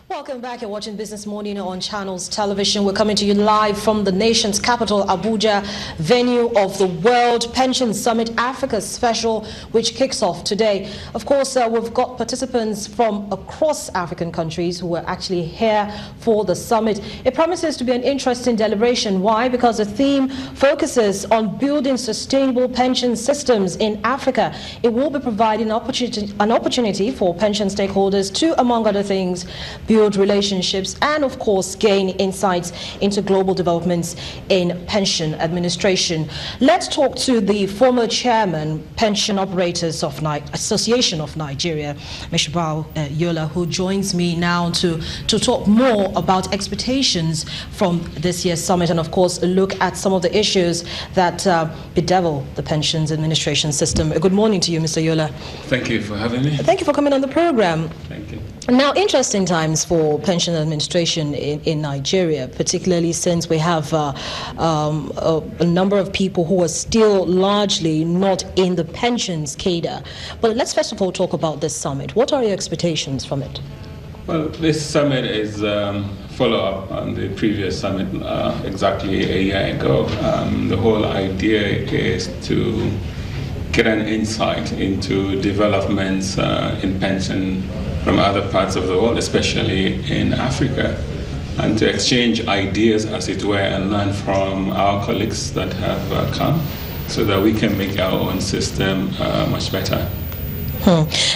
Welcome back. You're watching Business Morning on Channels Television. We're coming to you live from the nation's capital, Abuja, venue of the World Pension Summit Africa Special, which kicks off today. Of course, we've got participants from across African countries who are actually here for the summit. It promises to be an interesting deliberation. Why? Because the theme focuses on building sustainable pension systems in Africa. It will be providing an opportunity for pension stakeholders to, among other things, build relationships and, of course, gain insights into global developments in pension administration. Let's talk to the former chairman, Pension Operators of Association of Nigeria, Mr. Yola, who joins me now to talk more about expectations from this year's summit and, of course, look at some of the issues that bedevil the pensions administration system. Good morning to you, Mr. Yola. Thank you for having me. Thank you for coming on the program. Thank you. Now, interesting times for pension administration in Nigeria, particularly since we have a number of people who are still largely not in the pensions cadre. But let's first of all talk about this summit. What are your expectations from it? Well, this summit is follow-up on the previous summit exactly a year ago. The whole idea is to get an insight into developments in pension from other parts of the world, especially in Africa, and to exchange ideas, as it were, and learn from our colleagues that have come so that we can make our own system much better.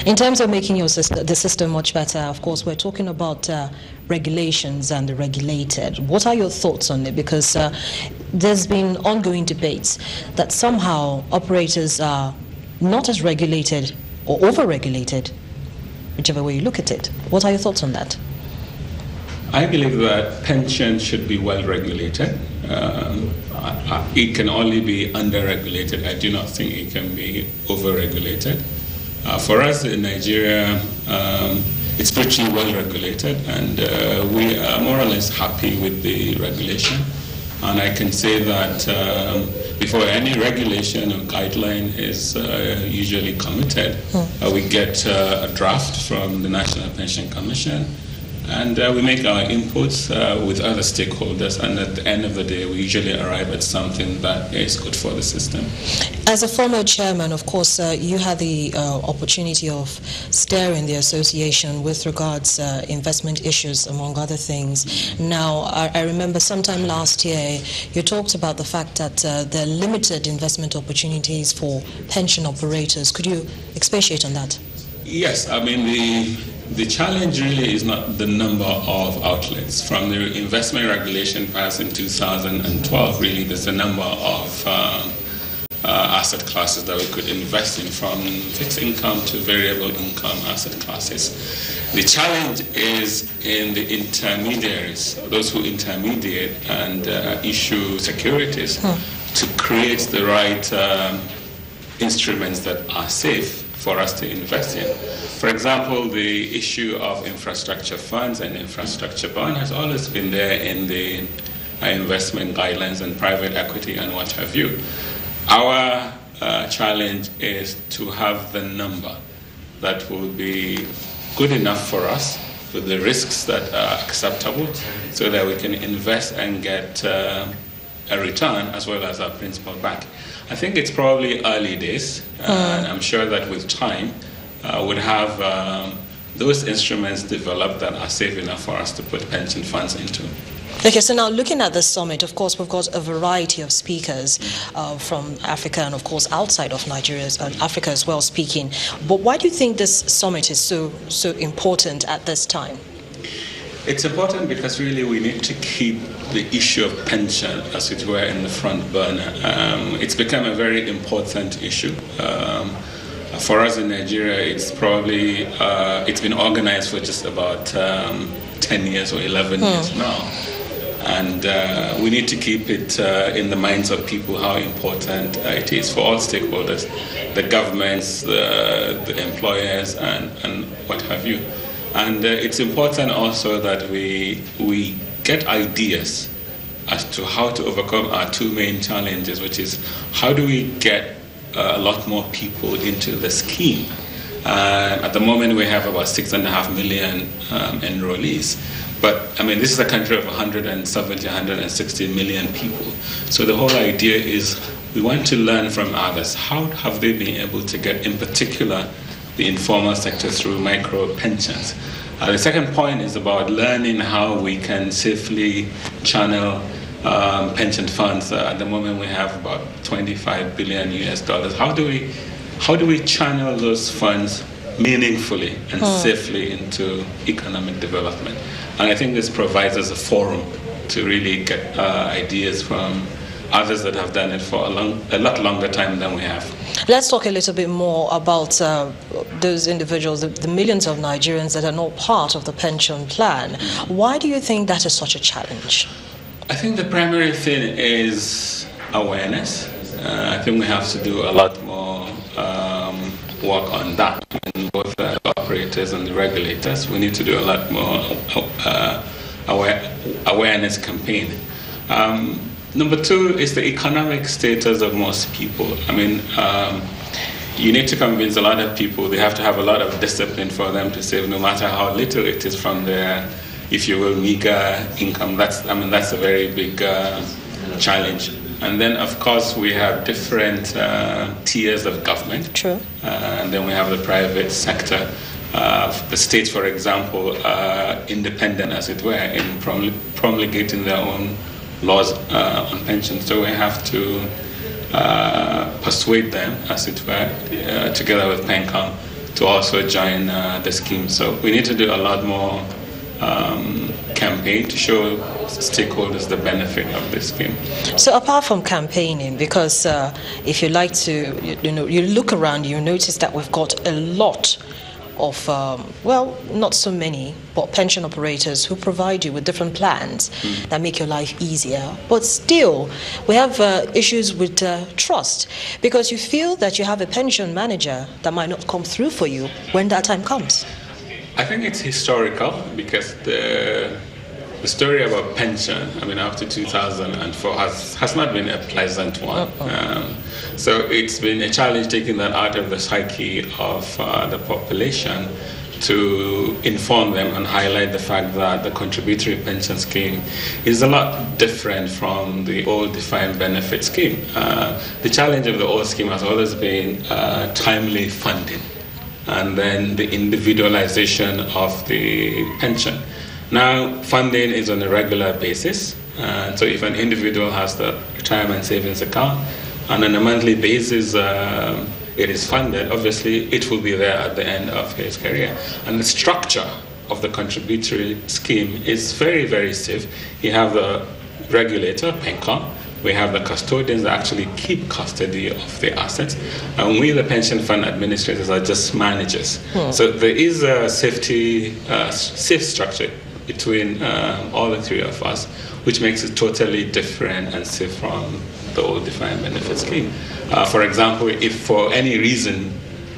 In terms of making the system much better, of course, we're talking about regulations and the regulated. What are your thoughts on it? Because there's been ongoing debates that somehow operators are not as regulated or over-regulated, whichever way you look at it. What are your thoughts on that? I believe that pension should be well regulated. It can only be under-regulated. I do not think it can be over-regulated. For us in Nigeria, it's pretty well regulated, and we are more or less happy with the regulation. And I can say that before any regulation or guideline is usually committed, we get a draft from the National Pension Commission, and we make our inputs with other stakeholders, and at the end of the day, we usually arrive at something that is good for the system. As a former chairman, of course, you had the opportunity of steering the association with regards investment issues, among other things. Now, I remember sometime last year, you talked about the fact that there are limited investment opportunities for pension operators. Could you expatiate on that? Yes, I mean, the challenge really is not the number of outlets. From the investment regulation passed in 2012, really, there's a number of asset classes that we could invest in, from fixed income to variable income asset classes. The challenge is in the intermediaries, those who intermediate and issue securities, to create the right instruments that are safe for us to invest in. For example, the issue of infrastructure funds and infrastructure bond has always been there in the investment guidelines and private equity and what have you. Our challenge is to have the number that will be good enough for us with the risks that are acceptable so that we can invest and get a return as well as our principal back. I think it's probably early days, and I'm sure that with time, we'll have those instruments developed that are safe enough for us to put pension funds into. Okay, so now looking at the summit, of course, we've got a variety of speakers from Africa and, of course, outside of Nigeria, Africa as well speaking. But why do you think this summit is so important at this time? It's important because really we need to keep the issue of pension, as it were, in the front burner. It's become a very important issue. For us in Nigeria, it's probably, it's been organized for just about 10 years or 11 years now. And we need to keep it in the minds of people how important it is for all stakeholders, the governments, the employers, and what have you. And it's important also that we get ideas as to how to overcome our two main challenges, which is how do we get a lot more people into the scheme, At the moment, we have about 6.5 million enrollees. But I mean, this is a country of 170, 160 million people. So the whole idea is we want to learn from others. How have they been able to get, in particular, the informal sector through micro pensions? The second point is about learning how we can safely channel pension funds. At the moment, we have about 25 billion US dollars. How do we channel those funds meaningfully and safely into economic development? And I think this provides us a forum to really get ideas from others that have done it for a lot longer time than we have. Let's talk a little bit more about those individuals, the millions of Nigerians that are not part of the pension plan. Why do you think that is such a challenge? I think the primary thing is awareness. I think we have to do a lot more work on that, and both the operators and the regulators. We need to do a lot more awareness campaign. Number two is the economic status of most people. I mean, you need to convince a lot of people. They have to have a lot of discipline for them to save, no matter how little it is from their, if you will, meager income. That's a very big challenge. And then, of course, we have different tiers of government. True. And then we have the private sector. The states, for example, are independent, as it were, in promulgating their own laws on pensions. So we have to persuade them, as it were, together with PENCOM, to also join the scheme. So we need to do a lot more campaign to show stakeholders the benefit of this scheme. So apart from campaigning, because if you like to, you look around, you notice that we've got a lot of, well, not so many, but pension operators who provide you with different plans that make your life easier. But still, we have issues with trust, because you feel that you have a pension manager that might not come through for you when that time comes. I think it's historical, because the story about pension, I mean, after 2004 has not been a pleasant one. So it's been a challenge taking that out of the psyche of the population, to inform them and highlight the fact that the contributory pension scheme is a lot different from the old defined benefit scheme. The challenge of the old scheme has always been timely funding, and then the individualization of the pension. Now, funding is on a regular basis. So if an individual has the retirement savings account, and on a monthly basis it is funded, obviously it will be there at the end of his career. And the structure of the contributory scheme is very, very safe. You have the regulator, PENCOM. We have the custodians that actually keep custody of the assets. And we, the pension fund administrators, are just managers. So there is a safe structure between all the three of us, which makes it totally different and safe from the old defined benefit scheme. For example, if for any reason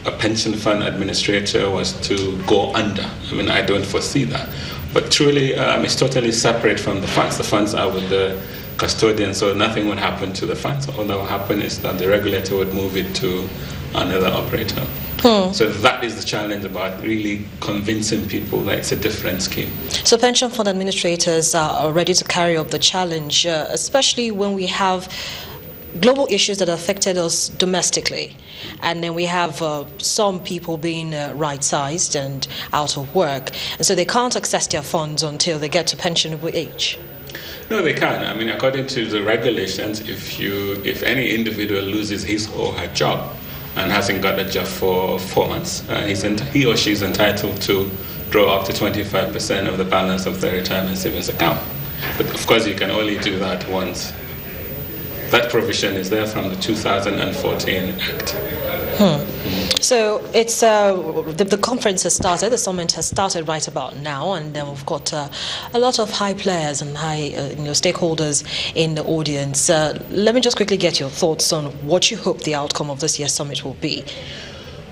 a pension fund administrator was to go under, I mean, I don't foresee that, but truly it's totally separate from the funds. The funds are with the custodian, so nothing would happen to the funds. All that will happen is that the regulator would move it to another operator. So that is the challenge about really convincing people that it's a different scheme. So pension fund administrators are ready to carry up the challenge, especially when we have global issues that affected us domestically. And then we have some people being right-sized and out of work. And so they can't access their funds until they get to pensionable age. No, they can. I mean, according to the regulations, if any individual loses his or her job and hasn't got a job for 4 months, he or she is entitled to draw up to 25% of the balance of their retirement savings account. But of course, you can only do that once. That provision is there from the 2014 Act. So it's the conference has started, the summit has started right about now, and then we've got a lot of high players and high stakeholders in the audience. Let me just quickly get your thoughts on what you hope the outcome of this year's summit will be.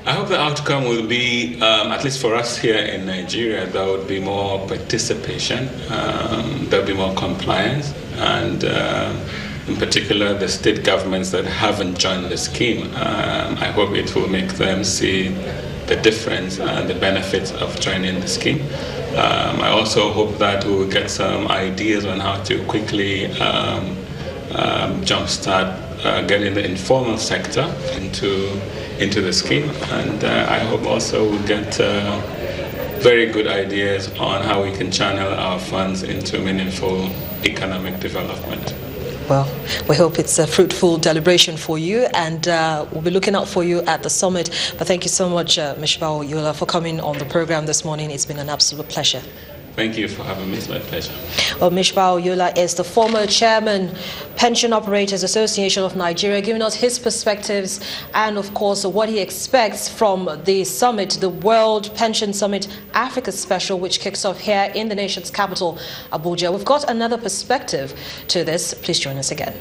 I hope the outcome will be, at least for us here in Nigeria, there would be more participation, there will be more compliance, and in particular the state governments that haven't joined the scheme. I hope it will make them see the difference and the benefits of joining the scheme. I also hope that we will get some ideas on how to quickly jumpstart getting the informal sector into the scheme, and I hope also we'll get very good ideas on how we can channel our funds into meaningful economic development. Well, we hope it's a fruitful deliberation for you, and we'll be looking out for you at the summit. But thank you so much, Mishbah Yola, for coming on the program this morning. It's been an absolute pleasure. Thank you for having me. It's my pleasure. Well, Mishbah Yola is the former chairman, Pension Operators Association of Nigeria, giving us his perspectives and, of course, what he expects from the summit, the World Pension Summit Africa Special, which kicks off here in the nation's capital, Abuja. We've got another perspective to this. Please join us again.